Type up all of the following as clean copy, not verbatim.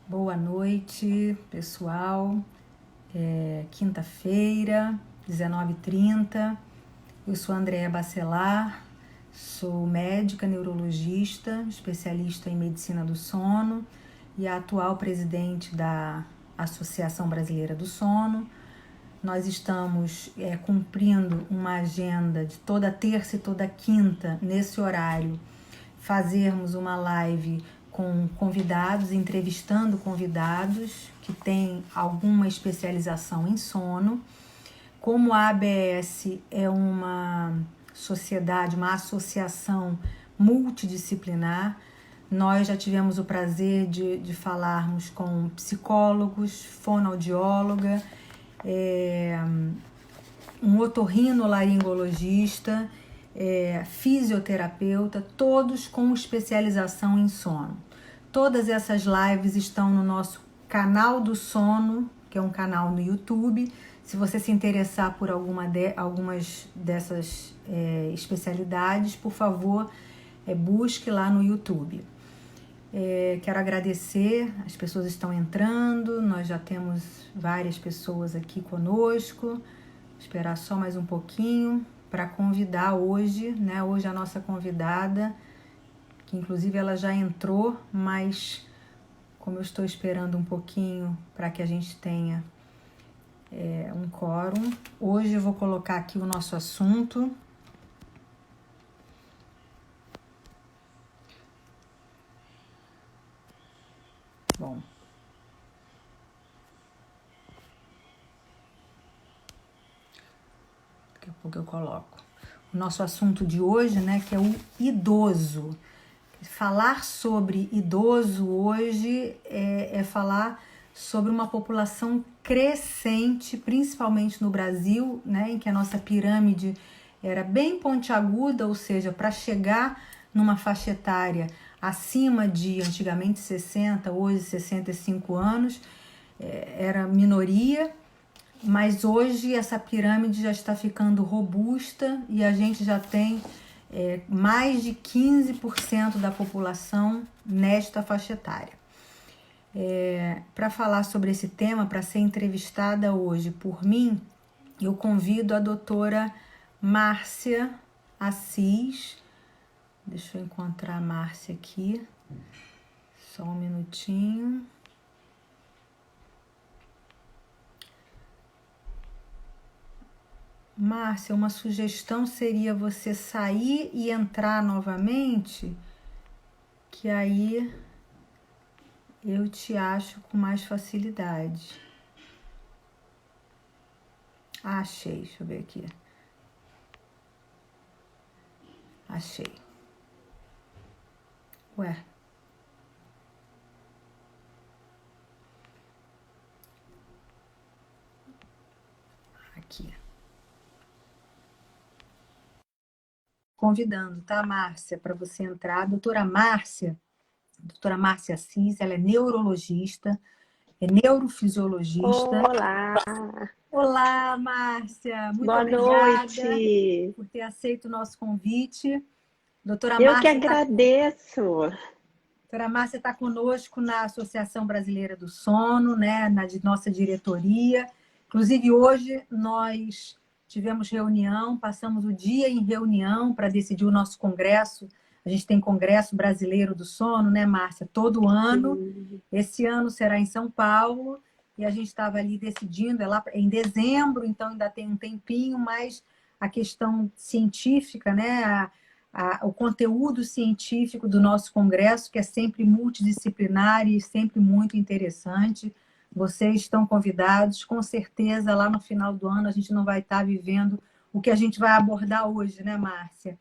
Boa noite, pessoal. Quinta-feira, 19h30. Eu sou Andréa Bacelar, sou médica neurologista, especialista em medicina do sono e a atual presidente da Associação Brasileira do Sono. Nós estamos cumprindo uma agenda de toda terça e toda quinta, nesse horário, fazermos uma live com convidados, entrevistando convidados que têm alguma especialização em sono. Como a ABS é uma sociedade, uma associação multidisciplinar, nós já tivemos o prazer de falarmos com psicólogos, fonoaudióloga, um otorrinolaringologista, fisioterapeuta, todos com especialização em sono. Todas essas lives estão no nosso canal do sono, que é um canal no YouTube. Se você se interessar por algumas dessas especialidades, por favor, busque lá no YouTube. Quero agradecer, as pessoas estão entrando, nós já temos várias pessoas aqui conosco. Esperar só mais um pouquinho para convidar hoje, né? Hoje a nossa convidada, que inclusive ela já entrou, mas como eu estou esperando um pouquinho para que a gente tenha um quórum, hoje eu vou colocar aqui o nosso assunto. Bom. Daqui a pouco eu coloco. O nosso assunto de hoje, né, que é o idoso. Falar sobre idoso hoje é falar sobre uma população crescente, principalmente no Brasil, né, em que a nossa pirâmide era bem pontiaguda, ou seja, para chegar numa faixa etária acima de antigamente 60, hoje 65 anos, era minoria, mas hoje essa pirâmide já está ficando robusta e a gente já tem mais de 15% da população nesta faixa etária. Para falar sobre esse tema, para ser entrevistada hoje por mim, eu convido a doutora Márcia Assis. Deixa eu encontrar a Márcia aqui. Só um minutinho. Márcia, uma sugestão seria você sair e entrar novamente, que aí eu te acho com mais facilidade. Achei, deixa eu ver aqui. Achei. Ué. Aqui. Convidando, tá, Márcia, para você entrar. Doutora Márcia Assis, ela é neurologista, é neurofisiologista. Olá! Olá, Márcia! Muito Boa obrigada noite! por ter aceito o nosso convite. Doutora Eu que Márcia agradeço! está conosco na Associação Brasileira do Sono, né, de nossa diretoria. Inclusive, hoje nós tivemos reunião, passamos o dia em reunião para decidir o nosso congresso. A gente tem Congresso Brasileiro do Sono, né, Márcia? Todo ano. Sim. Esse ano será em São Paulo e a gente estava ali decidindo, é lá em dezembro, então ainda tem um tempinho, mas a questão científica, né, o conteúdo científico do nosso congresso, que é sempre multidisciplinar e sempre muito interessante. Vocês estão convidados, com certeza lá no final do ano a gente não vai estar vivendo o que a gente vai abordar hoje, né, Márcia?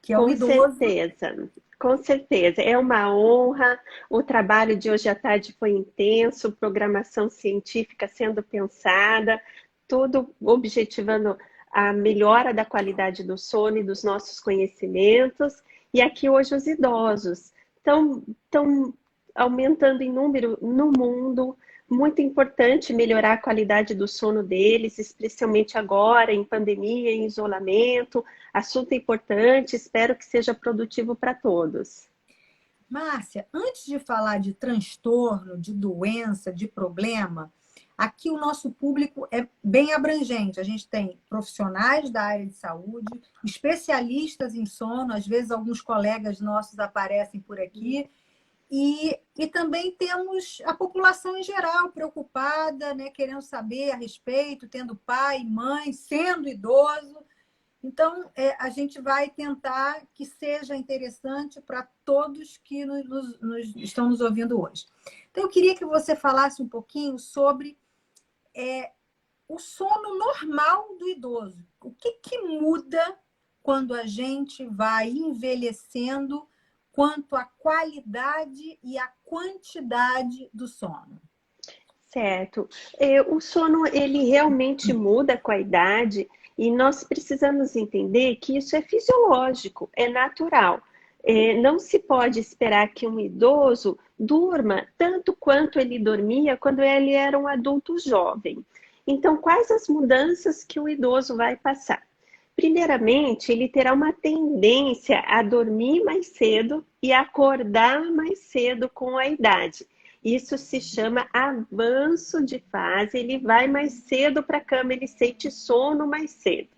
Que é o Com idoso. certeza, com certeza. É uma honra. O trabalho de hoje à tarde foi intenso, programação científica sendo pensada, tudo objetivando a melhora da qualidade do sono e dos nossos conhecimentos. E aqui hoje os idosos estão aumentando em número no mundo. Muito importante melhorar a qualidade do sono deles, especialmente agora, em pandemia, em isolamento. Assunto importante, espero que seja produtivo para todos. Márcia, antes de falar de transtorno, de doença, de problema, aqui o nosso público é bem abrangente. A gente tem profissionais da área de saúde, especialistas em sono, às vezes alguns colegas nossos aparecem por aqui, e também temos a população em geral preocupada, né, querendo saber a respeito, tendo pai, mãe, sendo idoso. Então, a gente vai tentar que seja interessante para todos que estão nos ouvindo hoje. Então, eu queria que você falasse um pouquinho sobre o sono normal do idoso. O que muda quando a gente vai envelhecendo quanto à qualidade e à quantidade do sono? Certo. O sono, ele realmente muda com a idade e nós precisamos entender que isso é fisiológico, é natural. Não se pode esperar que um idoso durma tanto quanto ele dormia quando ele era um adulto jovem. Então, quais as mudanças que o idoso vai passar? Primeiramente, ele terá uma tendência a dormir mais cedo e acordar mais cedo com a idade. Isso se chama avanço de fase, ele vai mais cedo para a cama, ele sente sono mais cedo.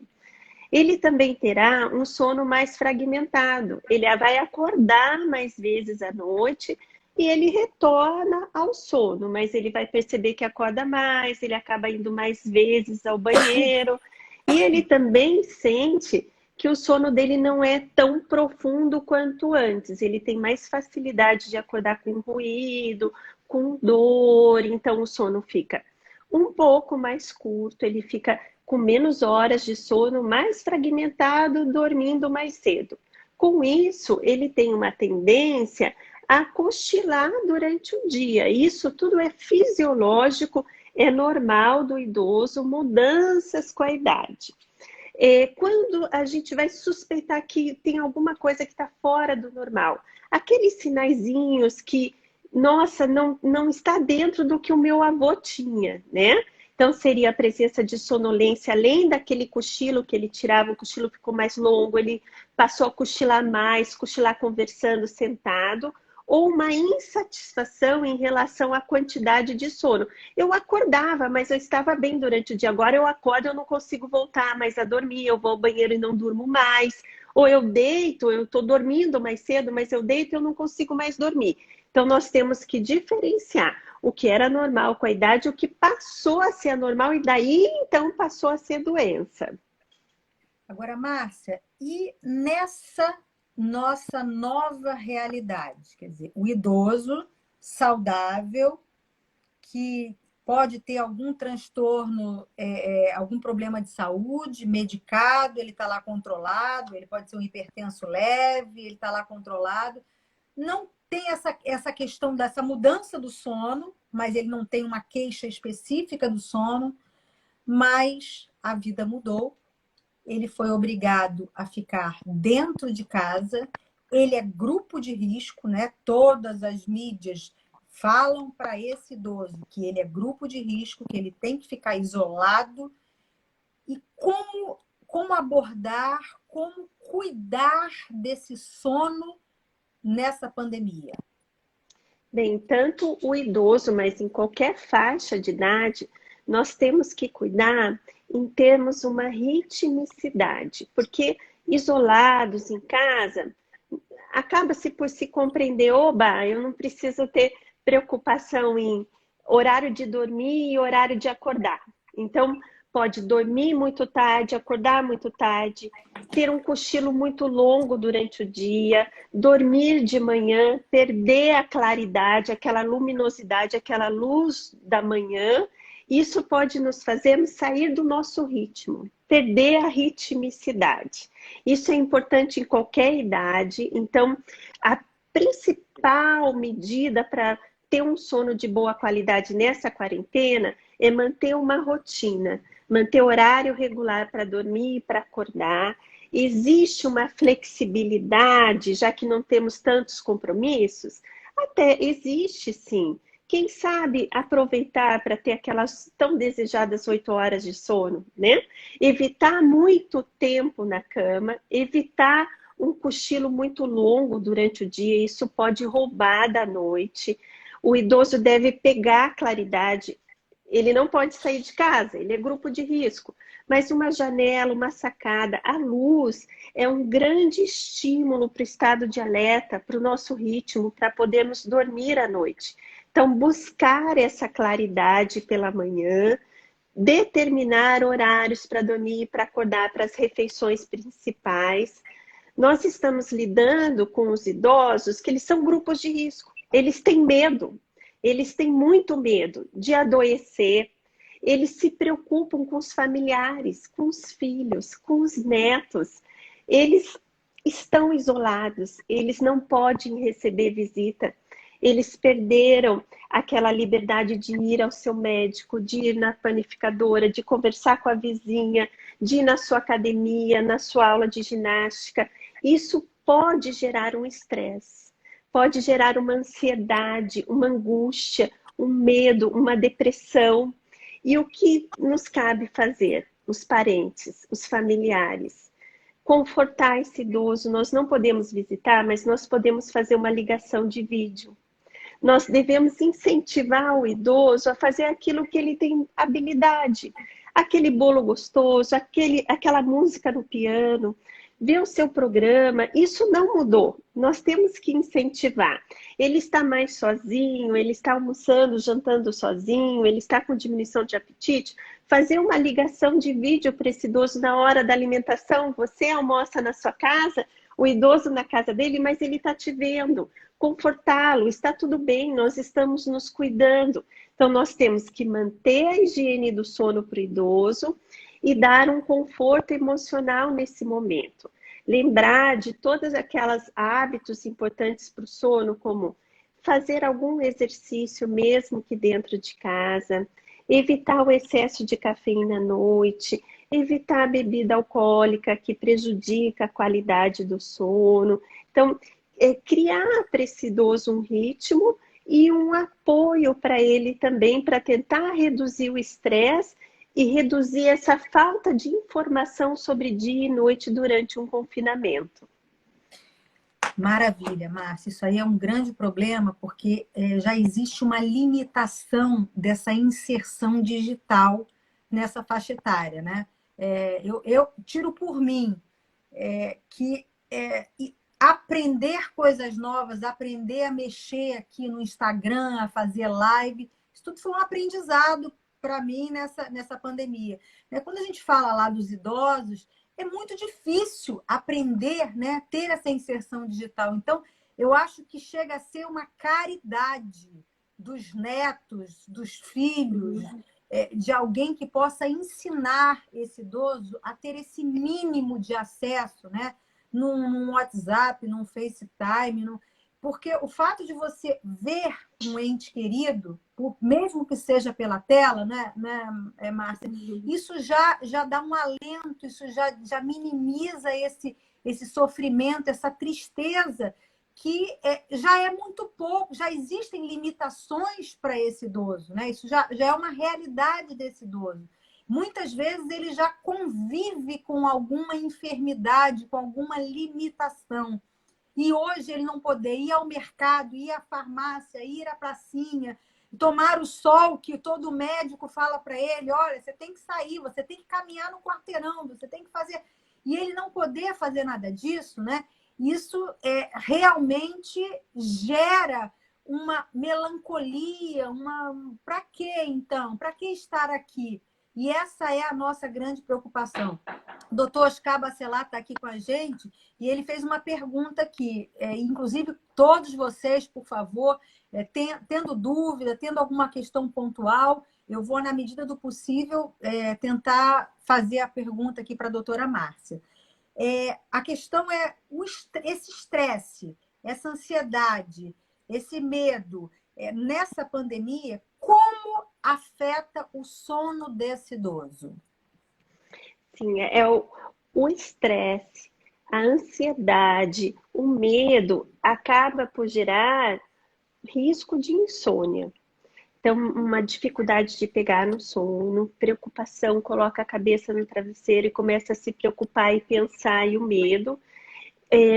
Ele também terá um sono mais fragmentado, ele vai acordar mais vezes à noite e ele retorna ao sono, mas ele vai perceber que acorda mais, ele acaba indo mais vezes ao banheiro e ele também sente que o sono dele não é tão profundo quanto antes, ele tem mais facilidade de acordar com ruído, com dor, então o sono fica um pouco mais curto, ele fica com menos horas de sono, mais fragmentado, dormindo mais cedo. Com isso, ele tem uma tendência a cochilar durante o dia. Isso tudo é fisiológico, é normal do idoso, mudanças com a idade. Quando a gente vai suspeitar que tem alguma coisa que está fora do normal, aqueles sinaizinhos que, nossa, não está dentro do que o meu avô tinha, né? Então, seria a presença de sonolência, além daquele cochilo que ele tirava, o cochilo ficou mais longo, ele passou a cochilar mais, cochilar conversando, sentado, ou uma insatisfação em relação à quantidade de sono. Eu acordava, mas eu estava bem durante o dia. Agora eu acordo, eu não consigo voltar mais a dormir, eu vou ao banheiro e não durmo mais. Ou eu deito, eu estou dormindo mais cedo, mas eu deito e eu não consigo mais dormir. Então, nós temos que diferenciar o que era normal com a idade, o que passou a ser anormal e daí, então, passou a ser doença. Agora, Márcia, e nessa nossa nova realidade? Quer dizer, o idoso saudável que pode ter algum transtorno, algum problema de saúde, medicado, ele está lá controlado, ele pode ser um hipertenso leve, ele está lá controlado. Não tem essa questão dessa mudança do sono, mas ele não tem uma queixa específica do sono, mas a vida mudou, ele foi obrigado a ficar dentro de casa, ele é grupo de risco, né? Todas as mídias falam para esse idoso que ele é grupo de risco, que ele tem que ficar isolado. E como abordar, como cuidar desse sono nessa pandemia? Bem, tanto o idoso, mas em qualquer faixa de idade, nós temos que cuidar em termos uma ritmicidade, porque isolados em casa, acaba-se por se compreender, oba, eu não preciso ter preocupação em horário de dormir e horário de acordar. Então, pode dormir muito tarde, acordar muito tarde, ter um cochilo muito longo durante o dia, dormir de manhã, perder a claridade, aquela luminosidade, aquela luz da manhã. Isso pode nos fazer sair do nosso ritmo, perder a ritmicidade. Isso é importante em qualquer idade. Então, a principal medida para ter um sono de boa qualidade nessa quarentena é manter uma rotina, manter horário regular para dormir e para acordar. Existe uma flexibilidade, já que não temos tantos compromissos? Até existe, sim. Quem sabe aproveitar para ter aquelas tão desejadas 8 horas de sono, né? Evitar muito tempo na cama, evitar um cochilo muito longo durante o dia, isso pode roubar da noite. O idoso deve pegar claridade, ele não pode sair de casa, ele é grupo de risco, mas uma janela, uma sacada, a luz é um grande estímulo para o estado de alerta, para o nosso ritmo, para podermos dormir à noite. Então, buscar essa claridade pela manhã, determinar horários para dormir, para acordar, para as refeições principais. Nós estamos lidando com os idosos que eles são grupos de risco. Eles têm medo, eles têm muito medo de adoecer. Eles se preocupam com os familiares, com os filhos, com os netos. Eles estão isolados, eles não podem receber visita. Eles perderam aquela liberdade de ir ao seu médico, de ir na panificadora, de conversar com a vizinha, de ir na sua academia, na sua aula de ginástica. Isso pode gerar um estresse, pode gerar uma ansiedade, uma angústia, um medo, uma depressão. E o que nos cabe fazer? Os parentes, os familiares. Confortar esse idoso, nós não podemos visitar, mas nós podemos fazer uma ligação de vídeo. Nós devemos incentivar o idoso a fazer aquilo que ele tem habilidade. Aquele bolo gostoso, aquela música no piano, ver o seu programa, isso não mudou. Nós temos que incentivar. Ele está mais sozinho, ele está almoçando, jantando sozinho, ele está com diminuição de apetite. Fazer uma ligação de vídeo para esse idoso na hora da alimentação. Você almoça na sua casa, o idoso na casa dele, mas ele está te vendo. Confortá-lo, está tudo bem, nós estamos nos cuidando. Então, nós temos que manter a higiene do sono para o idoso e dar um conforto emocional nesse momento. Lembrar de todos aqueles hábitos importantes para o sono, como fazer algum exercício mesmo que dentro de casa, evitar o excesso de cafeína à noite, evitar a bebida alcoólica que prejudica a qualidade do sono. Então, criar para esse idoso um ritmo e um apoio para ele também, para tentar reduzir o estresse e reduzir essa falta de informação sobre dia e noite durante um confinamento. Maravilha, Márcia. Isso aí é um grande problema, porque já existe uma limitação dessa inserção digital nessa faixa etária, né? Eu tiro por mim que aprender coisas novas, aprender a mexer aqui no Instagram, a fazer live, isso tudo foi um aprendizado para mim nessa pandemia. Quando a gente fala lá dos idosos, é muito difícil aprender, né, ter essa inserção digital. Então, eu acho que chega a ser uma caridade dos netos, dos filhos, de alguém que possa ensinar esse idoso a ter esse mínimo de acesso, né, num WhatsApp, num FaceTime, porque o fato de você ver um ente querido, mesmo que seja pela tela, né, Márcia? Isso já dá um alento, isso já minimiza esse sofrimento, essa tristeza, que já é muito pouco, já existem limitações para esse idoso, né? Isso já é uma realidade desse idoso. Muitas vezes ele já convive com alguma enfermidade, com alguma limitação. E hoje ele não poder ir ao mercado, ir à farmácia, ir à pracinha, tomar o sol que todo médico fala para ele, olha, você tem que sair, você tem que caminhar no quarteirão, você tem que fazer... E ele não poder fazer nada disso, né? Isso realmente gera uma melancolia, para quê, então? Para que estar aqui? E essa é a nossa grande preocupação. O doutor Oscar Bacelar está aqui com a gente e ele fez uma pergunta aqui. Inclusive, todos vocês, por favor, tendo dúvida, tendo alguma questão pontual, eu vou, na medida do possível, tentar fazer a pergunta aqui para a doutora Márcia. A questão é esse estresse, essa ansiedade, esse medo, nessa pandemia, como afeta o sono desse idoso? Sim, o estresse, a ansiedade, o medo acaba por gerar risco de insônia. Então, uma dificuldade de pegar no sono, preocupação, coloca a cabeça no travesseiro e começa a se preocupar e pensar, e o medo.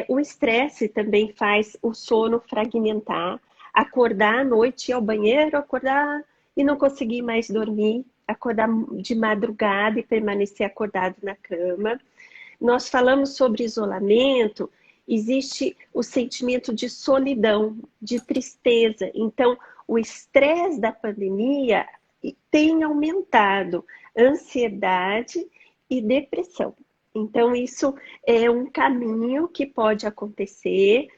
O estresse também faz o sono fragmentar, acordar à noite, ir ao banheiro, acordar e não conseguir mais dormir, acordar de madrugada e permanecer acordado na cama. Nós falamos sobre isolamento, existe o sentimento de solidão, de tristeza. Então, o estresse da pandemia tem aumentado ansiedade e depressão. Então, isso é um caminho que pode acontecer.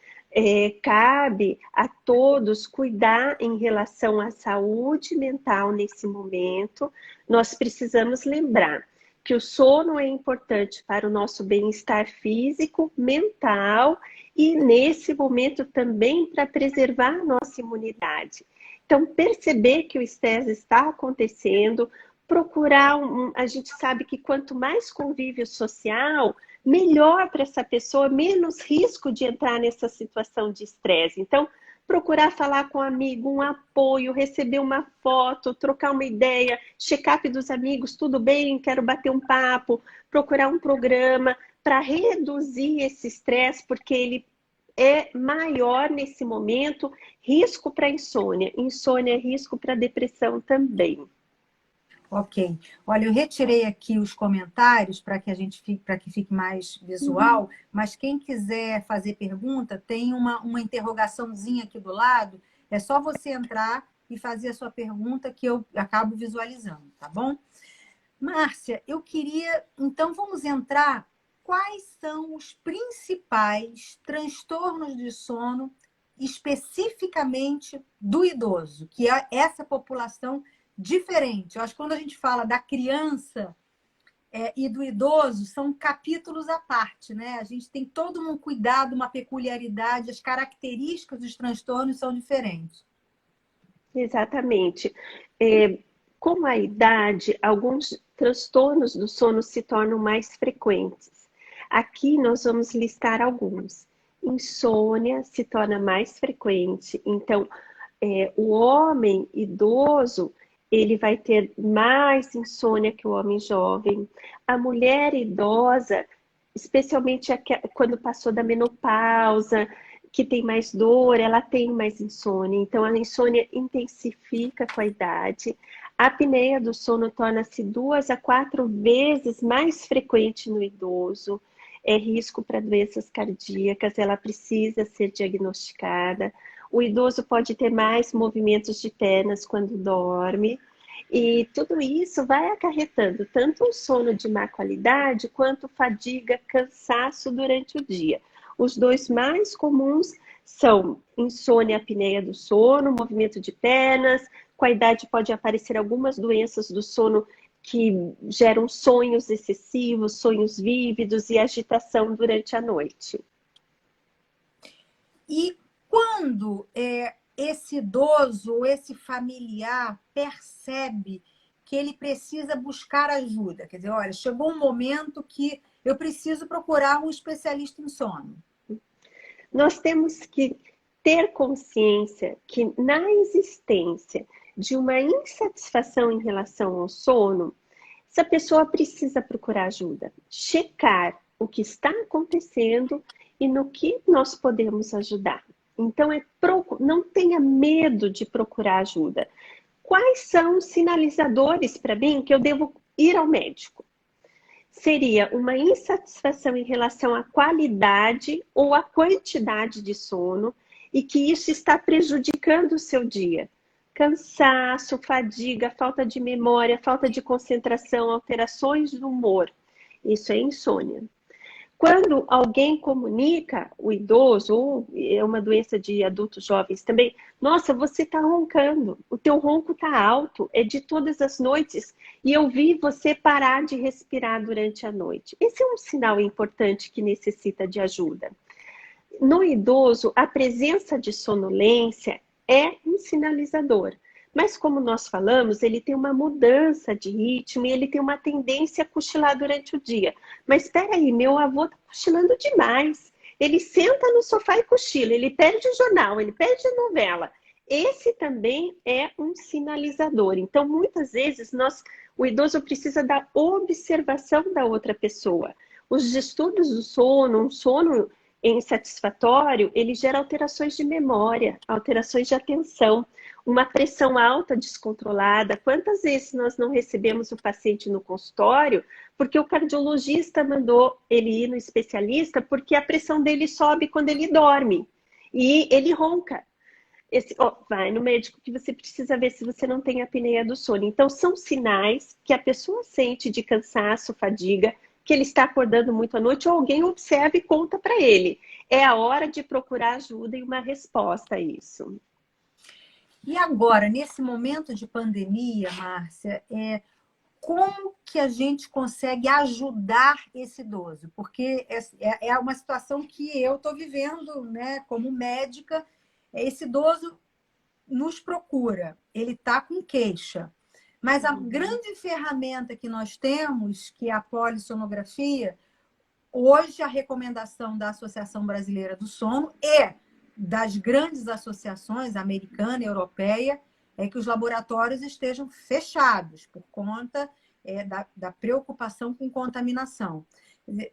Cabe a todos cuidar em relação à saúde mental nesse momento. Nós precisamos lembrar que o sono é importante para o nosso bem-estar físico, mental e, nesse momento, também para preservar a nossa imunidade. Então, perceber que o estresse está acontecendo, procurar a gente sabe que quanto mais convívio social, melhor para essa pessoa, menos risco de entrar nessa situação de estresse. Então, procurar falar com um amigo, um apoio, receber uma foto, trocar uma ideia, check-up dos amigos, tudo bem, quero bater um papo, procurar um programa para reduzir esse estresse, porque ele é maior nesse momento, risco para insônia. Insônia é risco para depressão também. Ok. Olha, eu retirei aqui os comentários para que a gente fique, para que fique mais visual, mas quem quiser fazer pergunta, tem uma interrogaçãozinha aqui do lado. É só você entrar e fazer a sua pergunta que eu acabo visualizando, tá bom? Márcia, eu queria. Então, vamos entrar. Quais são os principais transtornos de sono, especificamente do idoso, que é essa população diferente? Eu acho que quando a gente fala da criança e do idoso, são capítulos à parte, né? A gente tem todo um cuidado, uma peculiaridade, as características dos transtornos são diferentes. Exatamente. Com a idade, alguns transtornos do sono se tornam mais frequentes. Aqui nós vamos listar alguns. Insônia se torna mais frequente. Então, o homem idoso, ele vai ter mais insônia que o homem jovem. A mulher idosa, especialmente quando passou da menopausa, que tem mais dor, ela tem mais insônia. Então, a insônia intensifica com a idade. A apneia do sono torna-se 2 a 4 vezes mais frequente no idoso. É risco para doenças cardíacas, ela precisa ser diagnosticada. O idoso pode ter mais movimentos de pernas quando dorme. E tudo isso vai acarretando tanto um sono de má qualidade, quanto fadiga, cansaço durante o dia. Os dois mais comuns são insônia, apneia do sono, movimento de pernas. Com a idade pode aparecer algumas doenças do sono que geram sonhos excessivos, sonhos vívidos e agitação durante a noite. E quando esse idoso ou esse familiar percebe que ele precisa buscar ajuda? Quer dizer, olha, chegou um momento que eu preciso procurar um especialista em sono. Nós temos que ter consciência que na existência de uma insatisfação em relação ao sono, essa pessoa precisa procurar ajuda, checar o que está acontecendo e no que nós podemos ajudar. Então, não tenha medo de procurar ajuda. Quais são os sinalizadores para mim que eu devo ir ao médico? Seria uma insatisfação em relação à qualidade ou à quantidade de sono e que isso está prejudicando o seu dia. Cansaço, fadiga, falta de memória, falta de concentração, alterações do humor. Isso é insônia. Quando alguém comunica, o idoso, ou é uma doença de adultos jovens também, nossa, você está roncando, o teu ronco está alto, é de todas as noites, e eu vi você parar de respirar durante a noite. Esse é um sinal importante que necessita de ajuda. No idoso, a presença de sonolência é um sinalizador. Mas como nós falamos, ele tem uma mudança de ritmo e ele tem uma tendência a cochilar durante o dia. Mas espera aí, meu avô está cochilando demais. Ele senta no sofá e cochila, ele perde o jornal, ele perde a novela. Esse também é um sinalizador. Então, muitas vezes, o idoso precisa da observação da outra pessoa. Os estudos do sono, um sono insatisfatório, ele gera alterações de memória, alterações de atenção, uma pressão alta descontrolada. Quantas vezes nós não recebemos o paciente no consultório porque o cardiologista mandou ele ir no especialista porque a pressão dele sobe quando ele dorme e ele ronca. Vai no médico que você precisa ver se você não tem apneia do sono. Então, são sinais que a pessoa sente de cansaço, fadiga, que ele está acordando muito à noite, ou alguém observa e conta para ele. É a hora de procurar ajuda e uma resposta a isso. E agora, nesse momento de pandemia, Márcia, como que a gente consegue ajudar esse idoso? Porque é uma situação que eu estou vivendo, né, como médica. Esse idoso nos procura, ele está com queixa. Mas a grande ferramenta que nós temos, que é a polissonografia, hoje a recomendação da Associação Brasileira do Sono e das grandes associações americana e europeia é que os laboratórios estejam fechados por conta da preocupação com contaminação.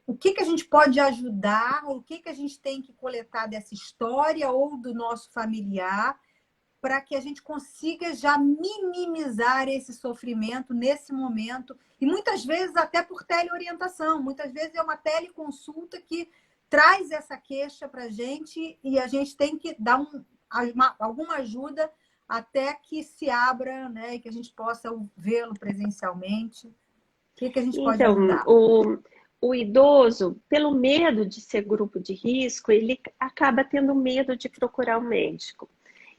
O que a gente pode ajudar, o que a gente tem que coletar dessa história ou do nosso familiar para que a gente consiga já minimizar esse sofrimento nesse momento, e muitas vezes até por teleorientação, muitas vezes é uma teleconsulta que traz essa queixa para a gente e a gente tem que dar alguma ajuda até que se abra, né, e que a gente possa vê-lo presencialmente. O que a gente pode ajudar? O idoso, pelo medo de ser grupo de risco, ele acaba tendo medo de procurar um médico.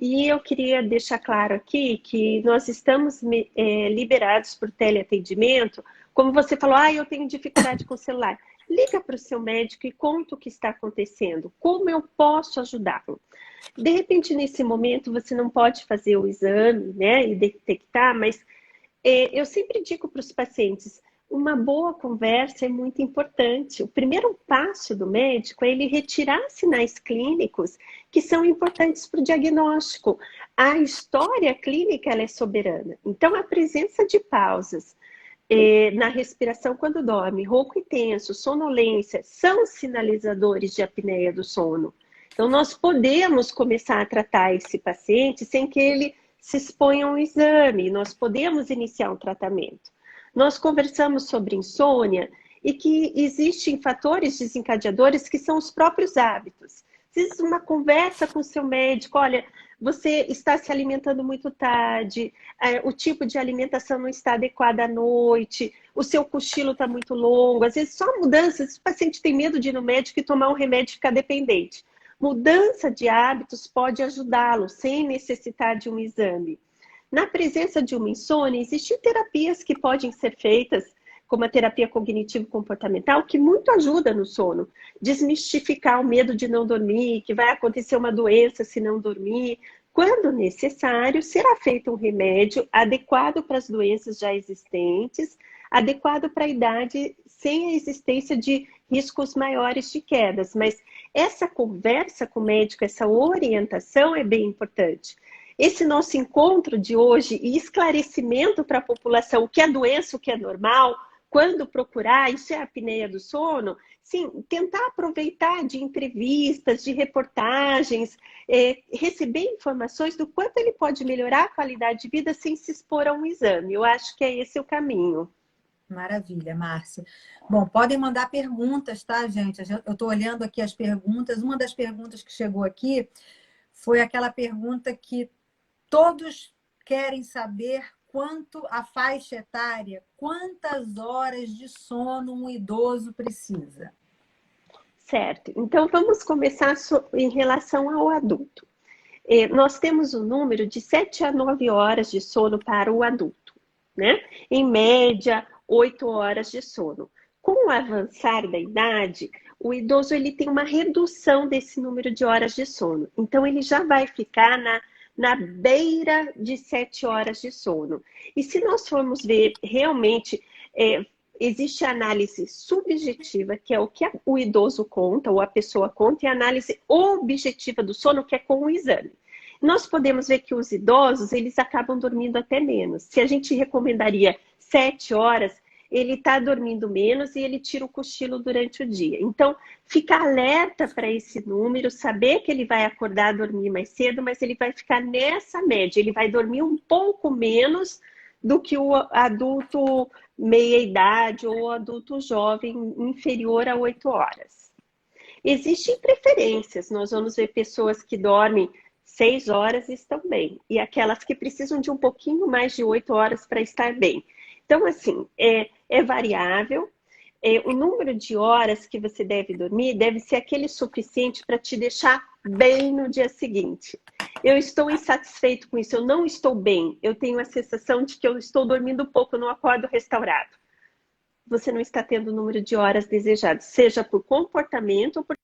E eu queria deixar claro aqui que nós estamos liberados por teleatendimento. Como você falou, eu tenho dificuldade com o celular. Liga para o seu médico e conta o que está acontecendo. Como eu posso ajudá-lo? De repente, nesse momento, você não pode fazer o exame, né, e detectar, mas eu sempre digo para os pacientes, uma boa conversa é muito importante. O primeiro passo do médico é ele retirar sinais clínicos que são importantes para o diagnóstico. A história clínica ela é soberana. Então, a presença de pausas na respiração quando dorme, rouco e tenso, sonolência, são sinalizadores de apneia do sono. Então, nós podemos começar a tratar esse paciente sem que ele se exponha a um exame. Nós podemos iniciar um tratamento. Nós conversamos sobre insônia e que existem fatores desencadeadores que são os próprios hábitos. Às vezes uma conversa com o seu médico, olha, você está se alimentando muito tarde, o tipo de alimentação não está adequada à noite, o seu cochilo está muito longo, às vezes só mudanças, o paciente tem medo de ir no médico e tomar um remédio e ficar dependente. Mudança de hábitos pode ajudá-lo sem necessitar de um exame. Na presença de uma insônia, existem terapias que podem ser feitas, como a terapia cognitivo-comportamental, que muito ajuda no sono. Desmistificar o medo de não dormir, que vai acontecer uma doença se não dormir. Quando necessário, será feito um remédio adequado para as doenças já existentes, adequado para a idade, sem a existência de riscos maiores de quedas. Mas essa conversa com o médico, essa orientação é bem importante. Esse nosso encontro de hoje e esclarecimento para a população o que é doença, o que é normal, quando procurar, isso é a apneia do sono, sim, tentar aproveitar de entrevistas, de reportagens, receber informações do quanto ele pode melhorar a qualidade de vida sem se expor a um exame. Eu acho que é esse o caminho. Maravilha, Márcia. Bom, podem mandar perguntas, tá, gente? Eu estou olhando aqui as perguntas. Uma das perguntas que chegou aqui foi aquela pergunta que todos querem saber quanto a faixa etária, quantas horas de sono um idoso precisa. Certo. Então, vamos começar em relação ao adulto. Nós temos um número de 7 a 9 horas de sono para o adulto, né? Em média, 8 horas de sono. Com o avançar da idade, o idoso ele tem uma redução desse número de horas de sono. Então, ele já vai ficar na beira de 7 horas de sono. E se nós formos ver realmente, existe a análise subjetiva, que é o que o idoso conta, ou a pessoa conta, e a análise objetiva do sono, que é com o exame. Nós podemos ver que os idosos, eles acabam dormindo até menos. Se a gente recomendaria 7 horas, ele está dormindo menos e ele tira o cochilo durante o dia. Então, ficar alerta para esse número, saber que ele vai acordar, dormir mais cedo, mas ele vai ficar nessa média, ele vai dormir um pouco menos do que o adulto meia-idade ou o adulto jovem inferior a 8 horas. Existem preferências, nós vamos ver pessoas que dormem 6 horas e estão bem, e aquelas que precisam de um pouquinho mais de 8 horas para estar bem. Então, assim, é variável. O número de horas que você deve dormir deve ser aquele suficiente para te deixar bem no dia seguinte. Eu estou insatisfeito com isso, eu não estou bem, eu tenho a sensação de que eu estou dormindo pouco, eu não acordo restaurado. Você não está tendo o número de horas desejado, seja por comportamento ou por...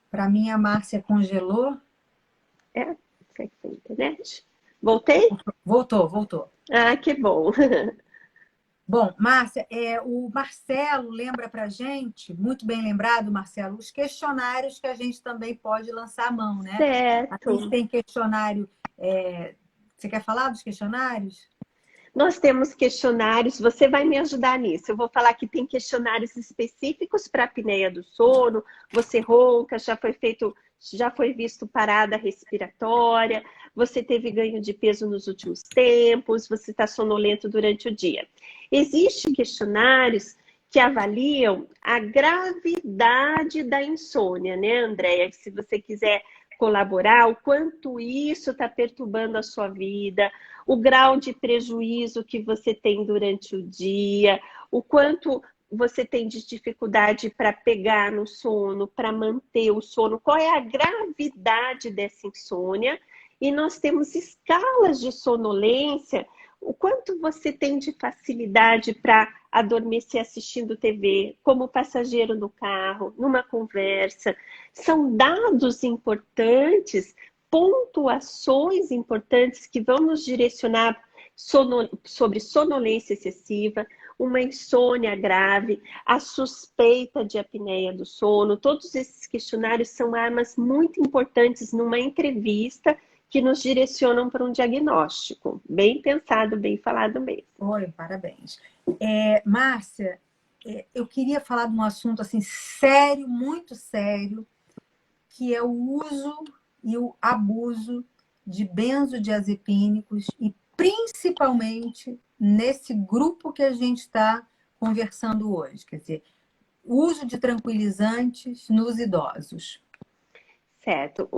Para mim, a Márcia congelou. Foi a internet. Voltei? Voltou. Ah, que bom. Bom, Márcia, o Marcelo lembra para a gente, muito bem lembrado, Marcelo, os questionários que a gente também pode lançar a mão, né? A gente Certo. tem questionário. Você quer falar dos questionários? Nós temos questionários, você vai me ajudar nisso. Eu vou falar que tem questionários específicos para a apneia do sono, você ronca, já foi visto parada respiratória, você teve ganho de peso nos últimos tempos, você está sonolento durante o dia. Existem questionários que avaliam a gravidade da insônia, né, Andréia? Se você quiser colaborar, o quanto isso está perturbando a sua vida, o grau de prejuízo que você tem durante o dia, o quanto você tem de dificuldade para pegar no sono, para manter o sono, qual é a gravidade dessa insônia. E nós temos escalas de sonolência, o quanto você tem de facilidade para adormecer assistindo TV, como passageiro no carro, numa conversa. São dados importantes, pontuações importantes que vão nos direcionar sobre sonolência excessiva, uma insônia grave, a suspeita de apneia do sono. Todos esses questionários são armas muito importantes numa entrevista que nos direcionam para um diagnóstico. Bem pensado, bem falado mesmo. Oi, parabéns. Márcia, eu queria falar de um assunto assim sério, muito sério, que é o uso e o abuso de benzodiazepínicos e principalmente nesse grupo que a gente está conversando hoje, quer dizer, uso de tranquilizantes nos idosos. Certo.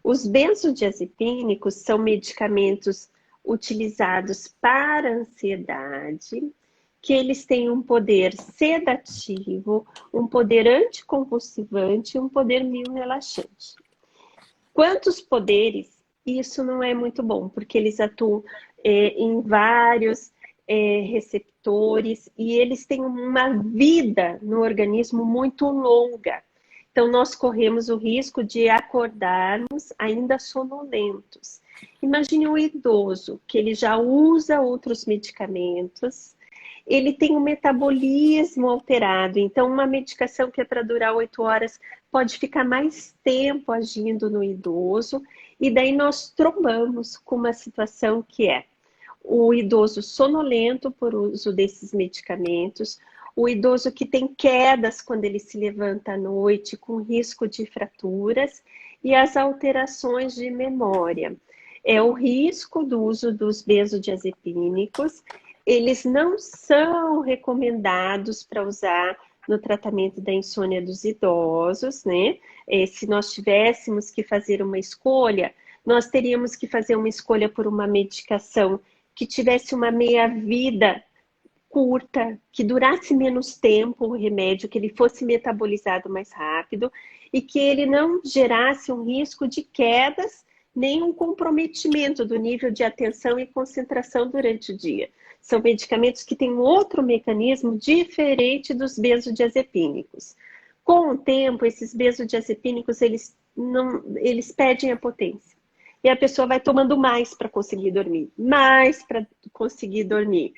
Os benzodiazepínicos são medicamentos utilizados para ansiedade, que eles têm um poder sedativo, um poder anticonvulsivante e um poder relaxante. Quantos poderes? Isso não é muito bom, porque eles atuam em vários receptores e eles têm uma vida no organismo muito longa. Então, nós corremos o risco de acordarmos ainda sonolentos. Imagine um idoso que ele já usa outros medicamentos, ele tem um metabolismo alterado, então uma medicação que é para durar 8 horas pode ficar mais tempo agindo no idoso, e daí nós trombamos com uma situação que é o idoso sonolento por uso desses medicamentos, o idoso que tem quedas quando ele se levanta à noite, com risco de fraturas, e as alterações de memória. É o risco do uso dos benzodiazepínicos. Eles não são recomendados para usar no tratamento da insônia dos idosos, né? Se nós tivéssemos que fazer uma escolha, nós teríamos que fazer uma escolha por uma medicação que tivesse uma meia-vida curta, que durasse menos tempo o remédio, que ele fosse metabolizado mais rápido e que ele não gerasse um risco de quedas, nem um comprometimento do nível de atenção e concentração durante o dia. São medicamentos que têm um outro mecanismo diferente dos benzodiazepínicos. Com o tempo, esses benzodiazepínicos, eles perdem a potência. E a pessoa vai tomando mais para conseguir dormir, mais para conseguir dormir.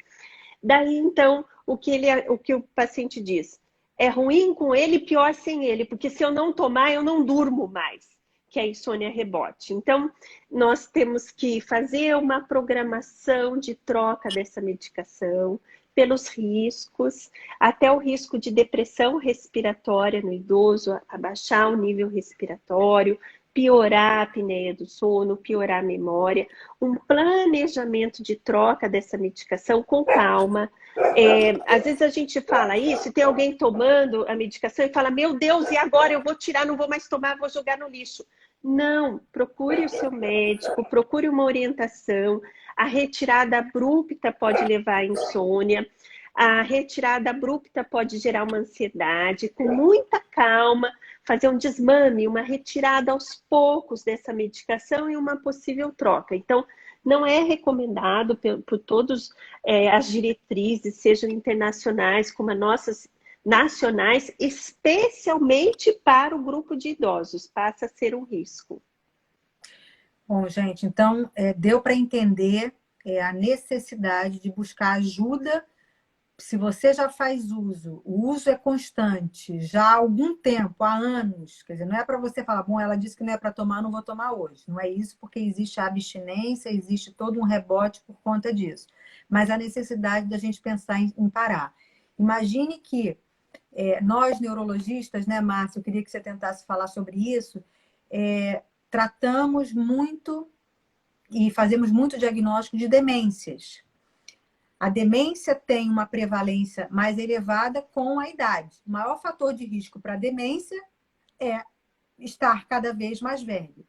Daí, então, o que o paciente diz? É ruim com ele, pior sem ele, porque se eu não tomar, eu não durmo mais. que a insônia rebote. Então, nós temos que fazer uma programação de troca dessa medicação pelos riscos, até o risco de depressão respiratória no idoso, abaixar o nível respiratório, piorar a apneia do sono, piorar a memória, um planejamento de troca dessa medicação com calma. Às vezes a gente fala isso e tem alguém tomando a medicação e fala, meu Deus, e agora eu vou tirar, não vou mais tomar, vou jogar no lixo. Não, procure o seu médico, procure uma orientação. A retirada abrupta pode levar à insônia. A retirada abrupta pode gerar uma ansiedade. Com muita calma, fazer um desmame, uma retirada aos poucos dessa medicação e uma possível troca. Então, não é recomendado por todas as diretrizes, sejam internacionais como as nossas nacionais, especialmente para o grupo de idosos, passa a ser um risco. Bom, gente, então deu para entender a necessidade de buscar ajuda. Se você já faz uso, o uso é constante, já há algum tempo, há anos, quer dizer, não é para você falar, bom, ela disse que não é para tomar, não vou tomar hoje. Não é isso, porque existe a abstinência, existe todo um rebote por conta disso. Mas a necessidade da gente pensar em parar. Imagine que nós, neurologistas, né, Márcia, eu queria que você tentasse falar sobre isso, tratamos muito e fazemos muito diagnóstico de demências. A demência tem uma prevalência mais elevada com a idade. O maior fator de risco para a demência é estar cada vez mais velho.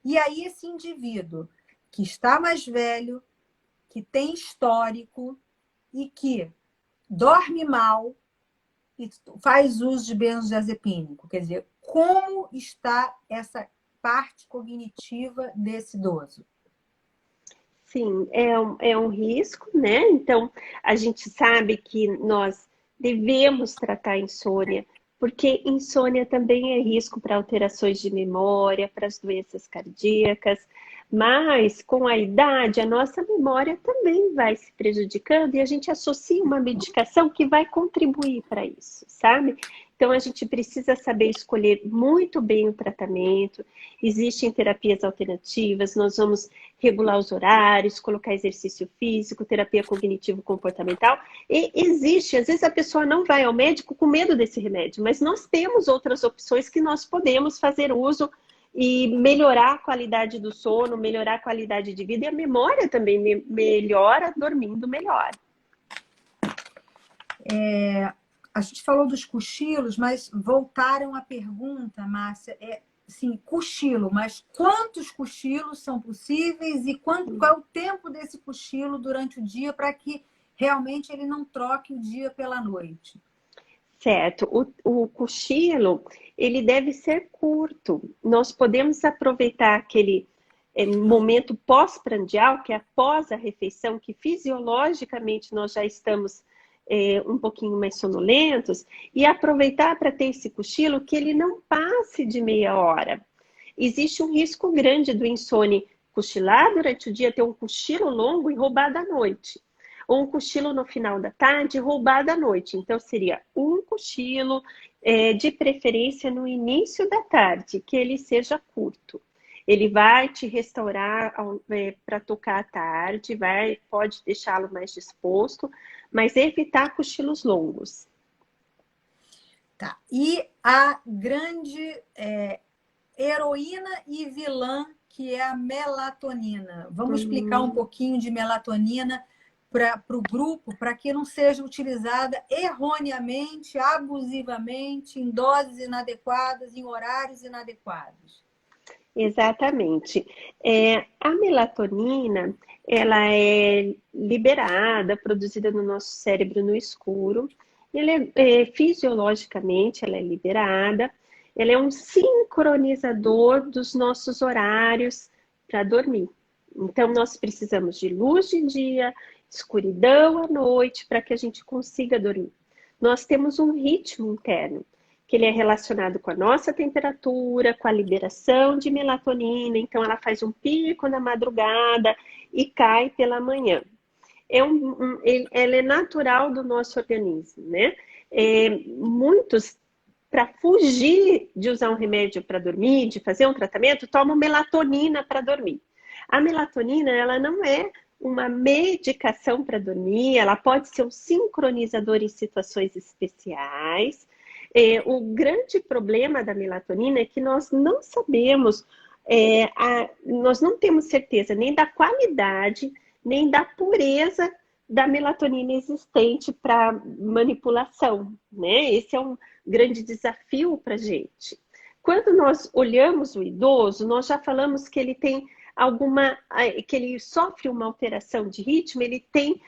E aí esse indivíduo que está mais velho, que tem histórico e que dorme mal e faz uso de benzodiazepínico, quer dizer, como está essa parte cognitiva desse idoso? Sim, é um risco, né? Então, a gente sabe que nós devemos tratar a insônia, porque insônia também é risco para alterações de memória, para as doenças cardíacas, mas com a idade, a nossa memória também vai se prejudicando e a gente associa uma medicação que vai contribuir para isso, sabe? Então, a gente precisa saber escolher muito bem o tratamento. Existem terapias alternativas, nós vamos regular os horários, colocar exercício físico, terapia cognitivo-comportamental. E existe, às vezes a pessoa não vai ao médico com medo desse remédio, mas nós temos outras opções que nós podemos fazer uso e melhorar a qualidade do sono, melhorar a qualidade de vida e a memória também melhora dormindo melhor. A gente falou dos cochilos, mas voltaram a pergunta, Márcia, sim, cochilo, mas quantos cochilos são possíveis e qual é o tempo desse cochilo durante o dia para que realmente ele não troque o dia pela noite? Certo. O cochilo, ele deve ser curto. Nós podemos aproveitar aquele momento pós-prandial, que é após a refeição, que fisiologicamente nós já estamos um pouquinho mais sonolentos, e aproveitar para ter esse cochilo que ele não passe de meia hora. Existe um risco grande do insônia cochilar durante o dia, ter um cochilo longo e roubar da noite. Ou um cochilo no final da tarde e roubar da noite. Então, seria um cochilo, de preferência no início da tarde, que ele seja curto. Ele vai te restaurar para tocar à tarde, pode deixá-lo mais disposto, mas evitar cochilos longos. Tá. E a grande heroína e vilã, que é a melatonina. Vamos explicar um pouquinho de melatonina para o grupo, para que não seja utilizada erroneamente, abusivamente, em doses inadequadas, em horários inadequados. Exatamente. A melatonina, ela é liberada, produzida no nosso cérebro no escuro. Fisiologicamente, ela é liberada. Ela é um sincronizador dos nossos horários para dormir. Então, nós precisamos de luz de dia, escuridão à noite, para que a gente consiga dormir. Nós temos um ritmo interno, que ele é relacionado com a nossa temperatura, com a liberação de melatonina. Então, ela faz um pico na madrugada e cai pela manhã. Ela é natural do nosso organismo, né? Muitos para fugir de usar um remédio para dormir, de fazer um tratamento, tomam melatonina para dormir. A melatonina, ela não é uma medicação para dormir, ela pode ser um sincronizador em situações especiais. O grande problema da melatonina é que nós não sabemos, nós não temos certeza nem da qualidade, nem da pureza da melatonina existente para manipulação, né? Esse é um grande desafio para a gente. Quando nós olhamos o idoso, nós já falamos que ele tem que ele sofre uma alteração de ritmo, ele tem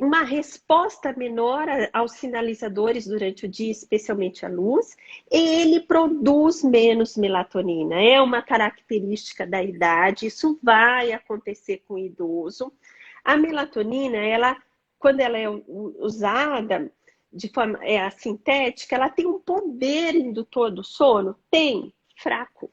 uma resposta menor aos sinalizadores durante o dia, especialmente a luz, e ele produz menos melatonina. É uma característica da idade, isso vai acontecer com o idoso. A melatonina, quando ela é usada de forma sintética, ela tem um poder indutor do sono? Tem, fraco.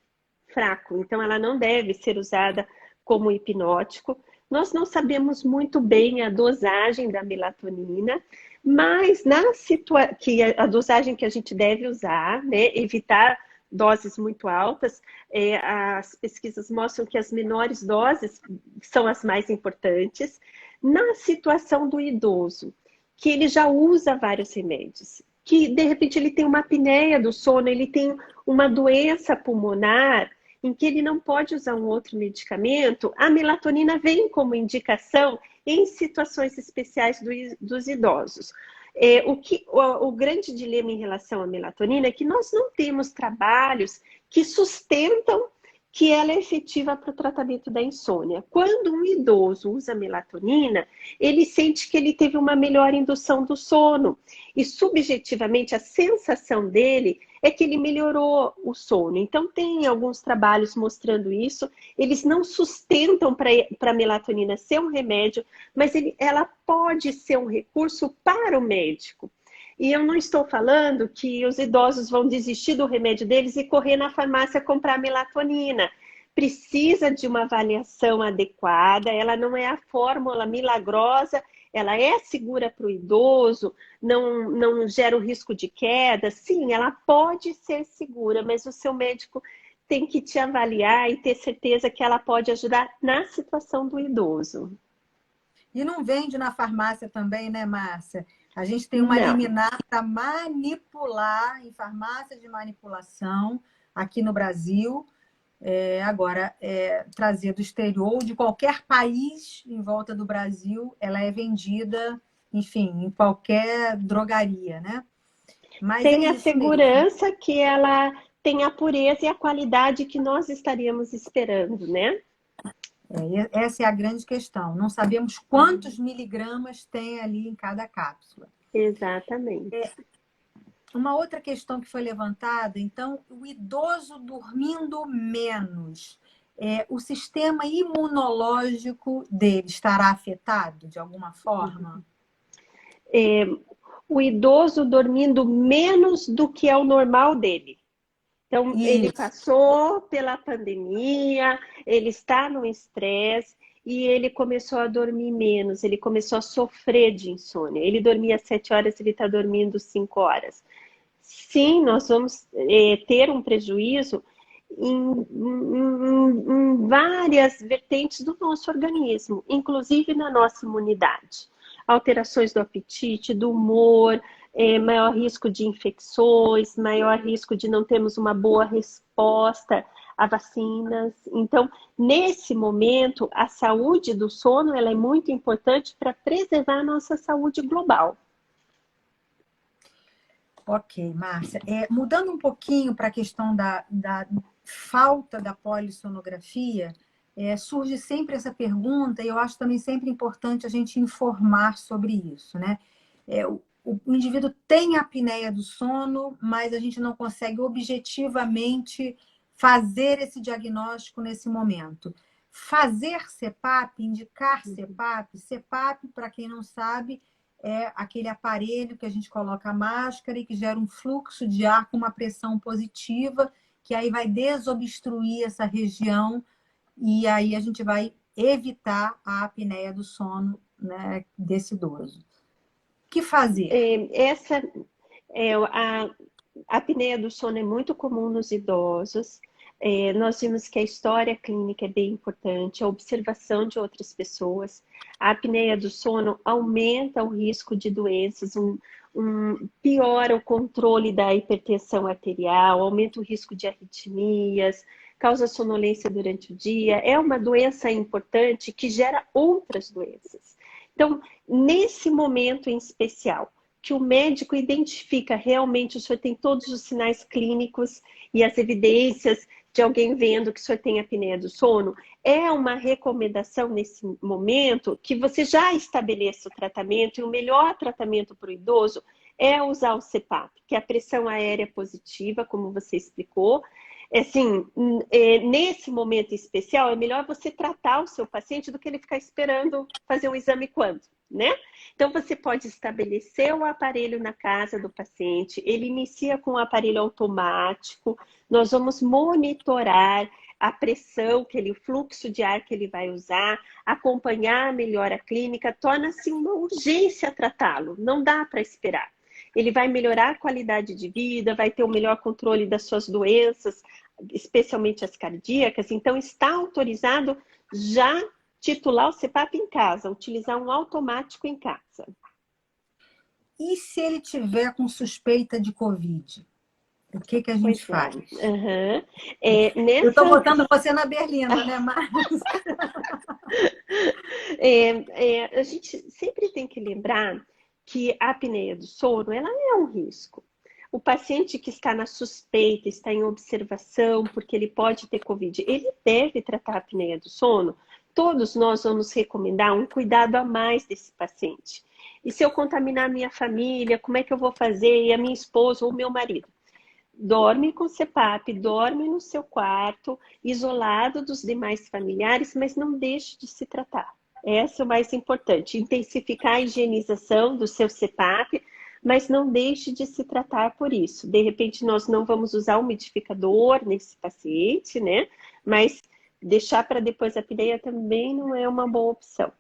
Então, ela não deve ser usada como hipnótico. Nós não sabemos muito bem a dosagem da melatonina, mas que a dosagem que a gente deve usar, né, evitar doses muito altas, as pesquisas mostram que as menores doses são as mais importantes. Na situação do idoso, que ele já usa vários remédios, que de repente ele tem uma apneia do sono, ele tem uma doença pulmonar, em que ele não pode usar um outro medicamento, a melatonina vem como indicação em situações especiais dos idosos. O grande dilema em relação à melatonina é que nós não temos trabalhos que sustentam que ela é efetiva para o tratamento da insônia. Quando um idoso usa melatonina, ele sente que ele teve uma melhor indução do sono. E, subjetivamente, a sensação dele é que ele melhorou o sono. Então, tem alguns trabalhos mostrando isso. Eles não sustentam para a melatonina ser um remédio, mas ela pode ser um recurso para o médico. E eu não estou falando que os idosos vão desistir do remédio deles e correr na farmácia comprar melatonina. Precisa de uma avaliação adequada, ela não é a fórmula milagrosa, ela é segura para o idoso, não gera o risco de queda. Sim, ela pode ser segura, mas o seu médico tem que te avaliar e ter certeza que ela pode ajudar na situação do idoso. E não vende na farmácia também, né, Márcia? A gente tem uma Não. liminar para manipular em farmácias de manipulação aqui no Brasil. Agora, trazer do exterior, de qualquer país em volta do Brasil, ela é vendida, enfim, em qualquer drogaria, né? Mas Tem a isso mesmo. segurança que ela tem a pureza e a qualidade que nós estaríamos esperando, né? Essa é a grande questão. Não sabemos quantos miligramas tem ali em cada cápsula. Exatamente. Uma outra questão que foi levantada, então, o idoso dormindo menos, o sistema imunológico dele estará afetado de alguma forma? O idoso dormindo menos do que é o normal dele. Então, ele Isso. passou pela pandemia, ele está no estresse e ele começou a dormir menos, ele começou a sofrer de insônia. Ele dormia 7 horas, ele está dormindo 5 horas. Sim, nós vamos ter um prejuízo em várias vertentes do nosso organismo, inclusive na nossa imunidade. Alterações do apetite, do humor, maior risco de infecções, maior risco de não termos uma boa resposta a vacinas. Então, nesse momento, a saúde do sono ela é muito importante para preservar a nossa saúde global. Ok, Márcia. Mudando um pouquinho para a questão da falta da polissonografia, surge sempre essa pergunta, e eu acho também sempre importante a gente informar sobre isso, né? O indivíduo tem a apneia do sono, mas a gente não consegue objetivamente fazer esse diagnóstico nesse momento. Fazer CPAP, indicar CPAP, para quem não sabe, é aquele aparelho que a gente coloca a máscara e que gera um fluxo de ar com uma pressão positiva, que aí vai desobstruir essa região e aí a gente vai evitar a apneia do sono, né, desse idoso. O que fazer? A apneia do sono é muito comum nos idosos. Nós vimos que a história clínica é bem importante, a observação de outras pessoas. A apneia do sono aumenta o risco de doenças, piora o controle da hipertensão arterial, aumenta o risco de arritmias, causa sonolência durante o dia. É uma doença importante que gera outras doenças. Então, nesse momento em especial, que o médico identifica realmente o senhor tem todos os sinais clínicos e as evidências de alguém vendo que o senhor tem apneia do sono, é uma recomendação nesse momento que você já estabeleça o tratamento, e o melhor tratamento para o idoso é usar o CPAP, que é a pressão aérea positiva, como você explicou. Assim, nesse momento especial, é melhor você tratar o seu paciente do que ele ficar esperando fazer um exame quando, né? Então, você pode estabelecer o aparelho na casa do paciente, ele inicia com um aparelho automático, nós vamos monitorar a pressão, o fluxo de ar que ele vai usar, acompanhar a melhora clínica, torna-se uma urgência tratá-lo, não dá para esperar. Ele vai melhorar a qualidade de vida, vai ter o melhor controle das suas doenças, especialmente as cardíacas. Então, está autorizado já titular o CPAP em casa, utilizar um automático em casa. E se ele tiver com suspeita de Covid? O que a gente faz? Uhum. Eu estou botando você na berlina, né, Marcos? A gente sempre tem que lembrar que a apneia do sono, ela é um risco. O paciente que está na suspeita, está em observação, porque ele pode ter Covid, ele deve tratar a apneia do sono. Todos nós vamos recomendar um cuidado a mais desse paciente. E se eu contaminar a minha família, como é que eu vou fazer? E a minha esposa ou o meu marido? Dorme com CPAP, dorme no seu quarto, isolado dos demais familiares, mas não deixe de se tratar. Esse é o mais importante. Intensificar a higienização do seu CPAP, mas não deixe de se tratar por isso. De repente, nós não vamos usar o umidificador nesse paciente, né? Mas deixar para depois a apneia também não é uma boa opção.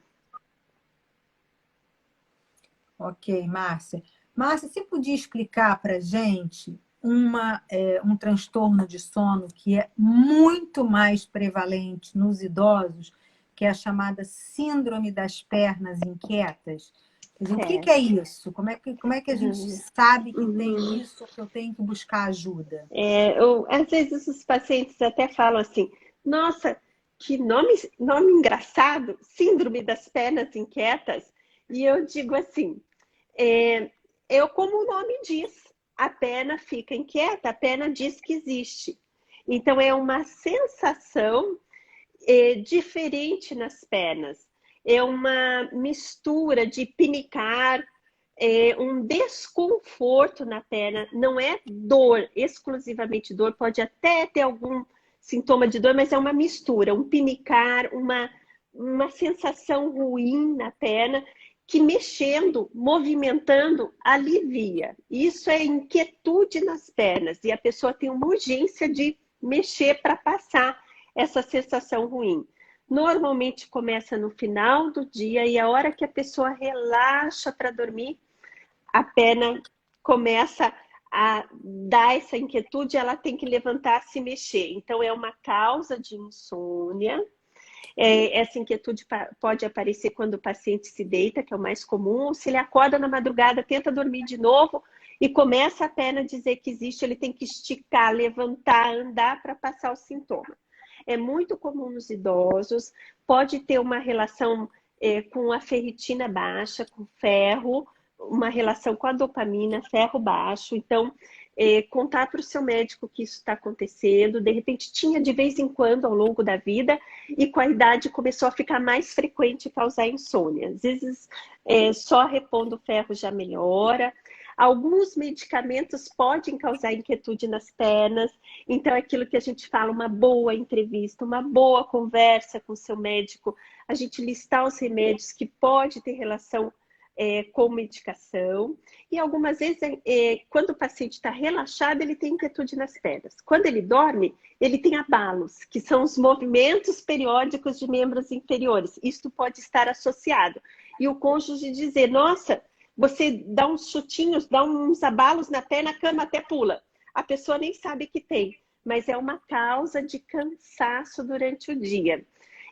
Ok, Márcia. Márcia, você podia explicar para a gente um transtorno de sono que é muito mais prevalente nos idosos, que é a chamada síndrome das pernas inquietas? Quer dizer, o que é isso? Como é que a gente sabe que tem isso, que eu tenho que buscar ajuda? Às vezes os pacientes até falam assim, nossa, que nome engraçado, síndrome das pernas inquietas. E eu digo assim, como o nome diz, a perna fica inquieta, a perna diz que existe. Então, é uma sensação diferente nas pernas. É uma mistura de pinicar, um desconforto na perna. Não é dor, exclusivamente dor. Pode até ter algum sintoma de dor, mas é uma mistura. Um pinicar, uma sensação ruim na perna, que mexendo, movimentando, alivia. Isso é inquietude nas pernas. E a pessoa tem uma urgência de mexer para passar essa sensação ruim. Normalmente começa no final do dia e a hora que a pessoa relaxa para dormir, a perna começa a dar essa inquietude, ela tem que levantar, se mexer. Então, é uma causa de insônia. Essa inquietude pode aparecer quando o paciente se deita, que é o mais comum, ou se ele acorda na madrugada, tenta dormir de novo e começa a perna dizer que existe, ele tem que esticar, levantar, andar para passar o sintoma. É muito comum nos idosos, pode ter uma relação com a ferritina baixa, com ferro, uma relação com a dopamina, ferro baixo. Então, contar para o seu médico que isso está acontecendo. De repente, tinha de vez em quando ao longo da vida e com a idade começou a ficar mais frequente e causar insônia. Às vezes, só repondo ferro já melhora. Alguns medicamentos podem causar inquietude nas pernas, então é aquilo que a gente fala, uma boa entrevista, uma boa conversa com o seu médico, a gente listar os remédios que pode ter relação com medicação. E algumas vezes, quando o paciente está relaxado, ele tem inquietude nas pernas. Quando ele dorme, ele tem abalos, que são os movimentos periódicos de membros inferiores. Isto pode estar associado. E o cônjuge dizer, nossa, você dá uns chutinhos, dá uns abalos na perna, a cama até pula. A pessoa nem sabe que tem, mas é uma causa de cansaço durante o dia.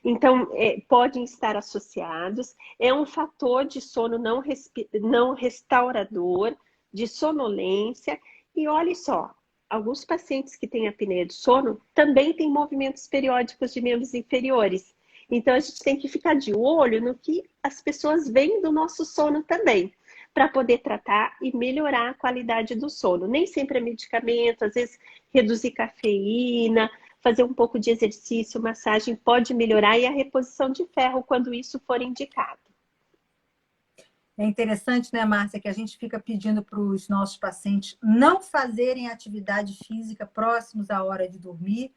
Então, podem estar associados. É um fator de sono não restaurador, de sonolência. E olhe só, alguns pacientes que têm apneia do sono também têm movimentos periódicos de membros inferiores. Então, a gente tem que ficar de olho no que as pessoas veem do nosso sono também, para poder tratar e melhorar a qualidade do sono. Nem sempre é medicamento, às vezes reduzir cafeína, fazer um pouco de exercício, massagem pode melhorar, e a reposição de ferro quando isso for indicado. É interessante, né, Márcia, que a gente fica pedindo para os nossos pacientes não fazerem atividade física próximos à hora de dormir,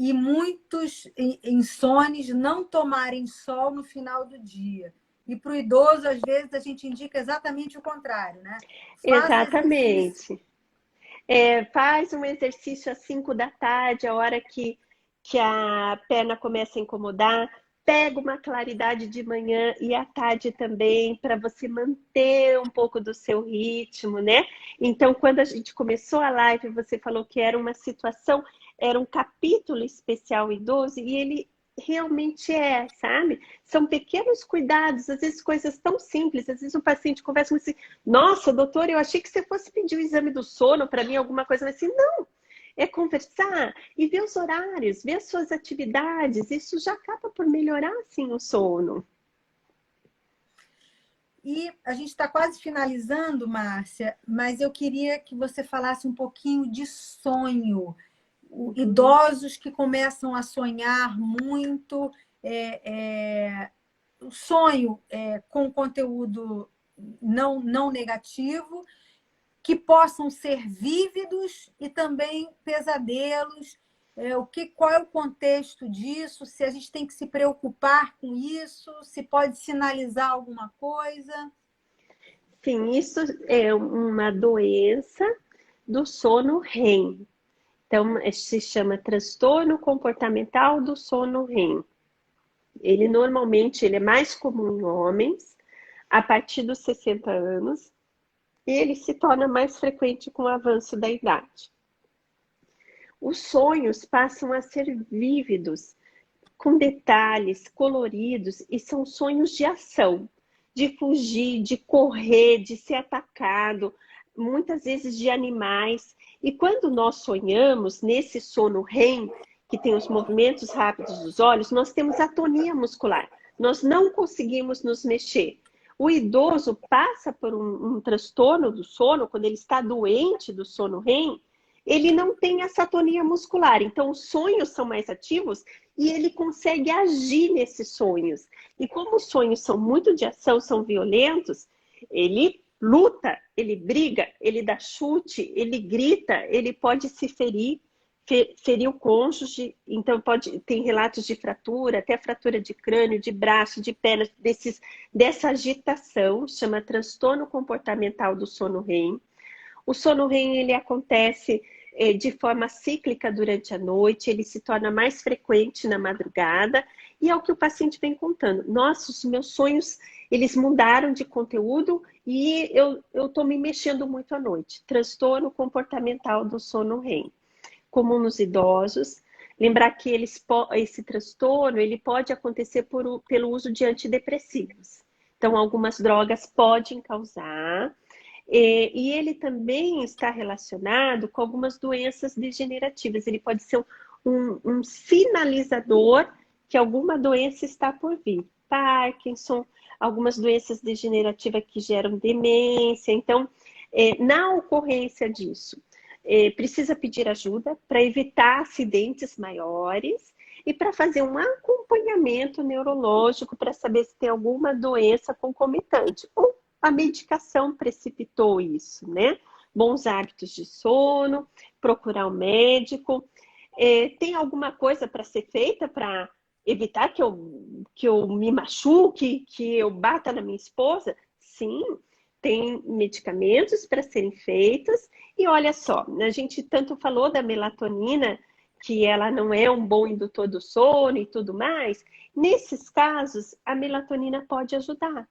e muitos insones não tomarem sol no final do dia. E para o idoso, às vezes, a gente indica exatamente o contrário, né? Faça exercício. Exatamente. Faz um exercício às 5 da tarde, a hora que a perna começa a incomodar. Pega uma claridade de manhã e à tarde também, para você manter um pouco do seu ritmo, né? Então, quando a gente começou a live, você falou que era uma situação, era um capítulo especial idoso, e ele realmente sabe? São pequenos cuidados, às vezes coisas tão simples. Às vezes o paciente conversa com você, nossa, doutor, eu achei que você fosse pedir o exame do sono para mim, alguma coisa assim. Não! É conversar e ver os horários, ver as suas atividades. Isso já acaba por melhorar, sim, o sono. E a gente está quase finalizando, Márcia, mas eu queria que você falasse um pouquinho de sonho. Idosos que começam a sonhar muito, o sonho com conteúdo não negativo, que possam ser vívidos e também pesadelos. Qual é o contexto disso? Se a gente tem que se preocupar com isso? Se pode sinalizar alguma coisa? Sim, isso é uma doença do sono REM. Então, se chama transtorno comportamental do sono REM. Ele normalmente é mais comum em homens a partir dos 60 anos, e ele se torna mais frequente com o avanço da idade. Os sonhos passam a ser vívidos, com detalhes coloridos, e são sonhos de ação, de fugir, de correr, de ser atacado, muitas vezes de animais. E quando nós sonhamos nesse sono REM, que tem os movimentos rápidos dos olhos, nós temos atonia muscular, nós não conseguimos nos mexer. O idoso passa por um transtorno do sono, quando ele está doente do sono REM, ele não tem essa atonia muscular. Então, os sonhos são mais ativos e ele consegue agir nesses sonhos. E como os sonhos são muito de ação, são violentos, ele luta, ele briga, ele dá chute, ele grita, ele pode se ferir o cônjuge. Então, tem relatos de fratura, até fratura de crânio, de braço, de perna, dessa agitação, chama transtorno comportamental do sono REM. O sono REM, ele acontece de forma cíclica durante a noite, ele se torna mais frequente na madrugada, e é o que o paciente vem contando. Nossa, os meus sonhos, eles mudaram de conteúdo e eu estou me mexendo muito à noite. Transtorno comportamental do sono REM. Comum nos idosos. Lembrar que esse transtorno, ele pode acontecer pelo uso de antidepressivos. Então, algumas drogas podem causar. E ele também está relacionado com algumas doenças degenerativas. Ele pode ser um sinalizador que alguma doença está por vir. Parkinson, algumas doenças degenerativas que geram demência. Então, na ocorrência disso, precisa pedir ajuda para evitar acidentes maiores e para fazer um acompanhamento neurológico para saber se tem alguma doença concomitante. Ou a medicação precipitou isso, né? Bons hábitos de sono, procurar um médico. Tem alguma coisa para ser feita para evitar que eu me machuque, que eu bata na minha esposa? Sim, tem medicamentos para serem feitos. E olha só, a gente tanto falou da melatonina, que ela não é um bom indutor do sono e tudo mais. Nesses casos, a melatonina pode ajudar.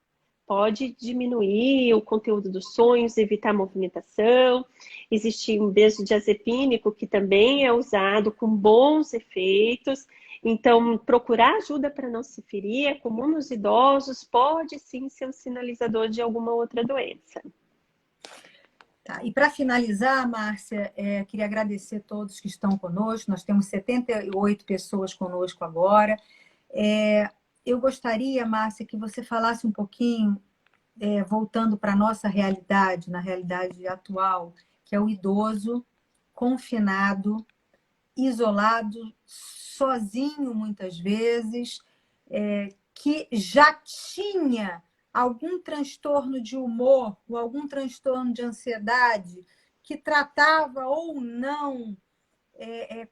pode diminuir o conteúdo dos sonhos, evitar movimentação. Existe um benzodiazepínico que também é usado com bons efeitos. Então, procurar ajuda para não se ferir é comum nos idosos, pode sim ser um sinalizador de alguma outra doença. Tá. E para finalizar, Márcia, queria agradecer a todos que estão conosco. Nós temos 78 pessoas conosco agora. Eu gostaria, Márcia, que você falasse um pouquinho, voltando para a nossa realidade, na realidade atual, que é o idoso confinado, isolado, sozinho muitas vezes, que já tinha algum transtorno de humor ou algum transtorno de ansiedade, que tratava ou não,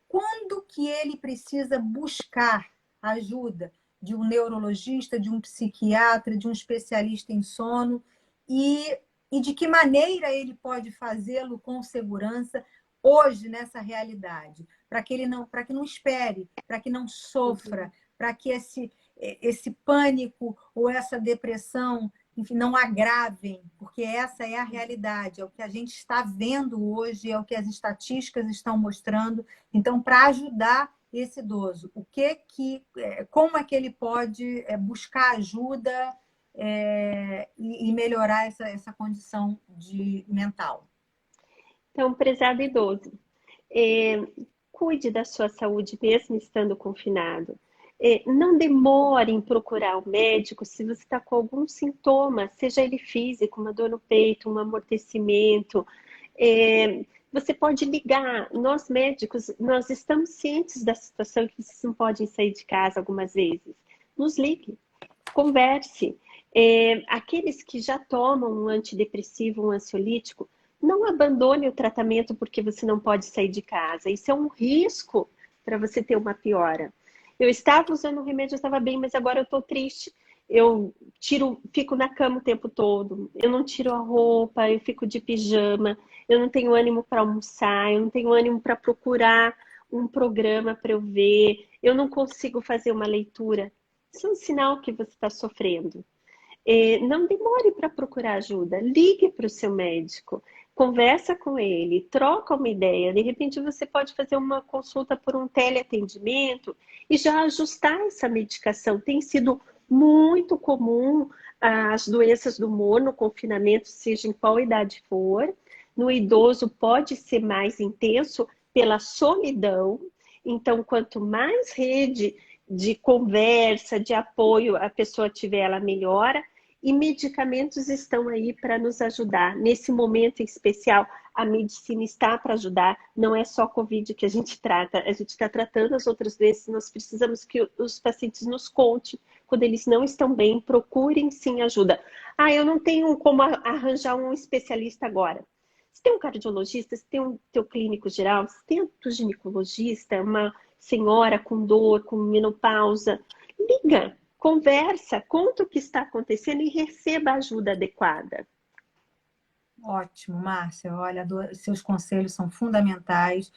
quando que ele precisa buscar ajuda de um neurologista, de um psiquiatra, de um especialista em sono, e de que maneira ele pode fazê-lo com segurança hoje nessa realidade, para que não espere, para que não sofra, para que esse pânico ou essa depressão, enfim, não agravem, porque essa é a realidade, é o que a gente está vendo hoje, é o que as estatísticas estão mostrando. Então, para ajudar esse idoso, como é que ele pode buscar ajuda e melhorar essa condição mental? Então, prezado idoso, cuide da sua saúde mesmo estando confinado. Não demore em procurar o médico se você está com algum sintoma, seja ele físico, uma dor no peito, um amortecimento. Você pode ligar. Nós médicos, nós estamos cientes da situação que vocês não podem sair de casa algumas vezes. Nos ligue, converse. Aqueles que já tomam um antidepressivo, um ansiolítico, não abandone o tratamento porque você não pode sair de casa. Isso é um risco para você ter uma piora. Eu estava usando o remédio, eu estava bem, mas agora eu estou triste. Eu fico na cama o tempo todo. Eu não tiro a roupa, eu fico de pijama. Eu não tenho ânimo para almoçar, eu não tenho ânimo para procurar um programa para eu ver. Eu não consigo fazer uma leitura. Isso é um sinal que você está sofrendo. Não demore para procurar ajuda. Ligue para o seu médico. Conversa com ele, troca uma ideia. De repente você pode fazer uma consulta por um teleatendimento e já ajustar essa medicação. Tem sido muito comum as doenças do humor no confinamento, seja em qual idade for. No idoso pode ser mais intenso pela solidão. Então, quanto mais rede de conversa, de apoio a pessoa tiver, ela melhora. E medicamentos estão aí para nos ajudar. Nesse momento em especial, a medicina está para ajudar. Não é só Covid que a gente trata. A gente está tratando as outras doenças. Nós precisamos que os pacientes nos contem. Quando eles não estão bem, procurem sim ajuda. Eu não tenho como arranjar um especialista agora. Você tem um cardiologista, você tem um teu clínico geral, você tem um ginecologista, uma senhora com dor, com menopausa. Liga. Conversa, conta o que está acontecendo e receba a ajuda adequada. Ótimo, Márcia. Olha, seus conselhos são fundamentais,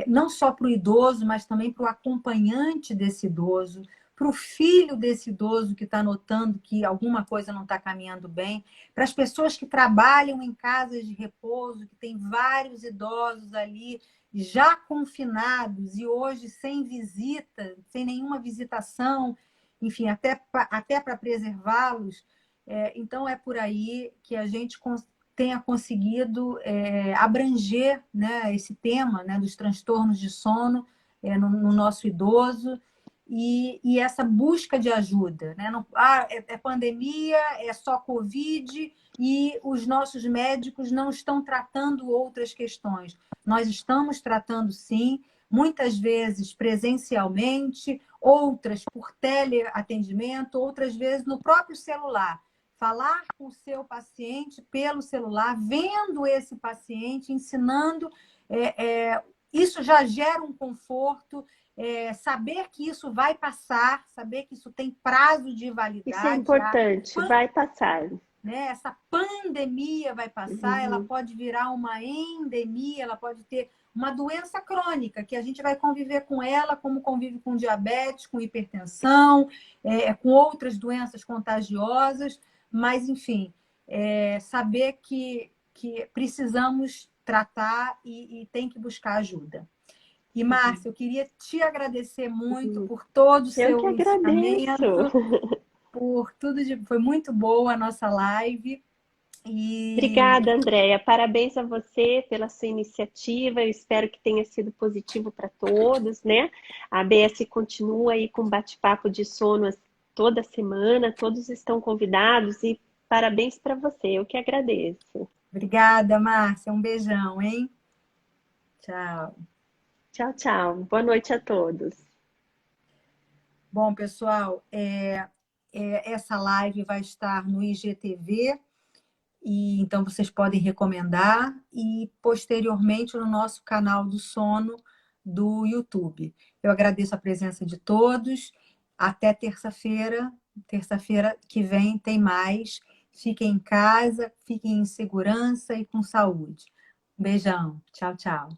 não só para o idoso, mas também para o acompanhante desse idoso, para o filho desse idoso que está notando que alguma coisa não está caminhando bem, para as pessoas que trabalham em casas de repouso, que tem vários idosos ali já confinados e hoje sem visita, sem nenhuma visitação, enfim, até para preservá-los. Então, é por aí que a gente tenha conseguido abranger, né, esse tema, né, dos transtornos de sono no nosso idoso e essa busca de ajuda. Né? Não, é pandemia, é só Covid e os nossos médicos não estão tratando outras questões. Nós estamos tratando, sim, muitas vezes presencialmente, outras por teleatendimento, outras vezes no próprio celular. Falar com o seu paciente pelo celular, vendo esse paciente, ensinando, isso já gera um conforto, saber que isso vai passar, saber que isso tem prazo de validade. Isso é importante, vai passar. Né? Essa pandemia vai passar, ela pode virar uma endemia, ela pode ter uma doença crônica, que a gente vai conviver com ela, como convive com diabetes, com hipertensão, com outras doenças contagiosas, mas, enfim, saber que precisamos tratar e tem que buscar ajuda. E, Márcia, eu queria te agradecer muito por todo o Eu que seu agradeço. ensinamento, por tudo. Foi muito boa a nossa live. E Obrigada, Andréia. Parabéns a você pela sua iniciativa. Eu espero que tenha sido positivo para todos, né? A ABS continua aí com bate-papo de sono toda semana. Todos estão convidados e parabéns para você. Eu que agradeço. obrigada, Márcia. Um beijão, hein? Tchau. Tchau, tchau. Boa noite a todos. Bom, pessoal, essa live vai estar no IGTV, e então vocês podem recomendar, e posteriormente no nosso canal do sono do YouTube. Eu agradeço a presença de todos. Até terça-feira. Terça-feira que vem tem mais. Fiquem em casa, fiquem em segurança e com saúde. Um beijão. Tchau, tchau.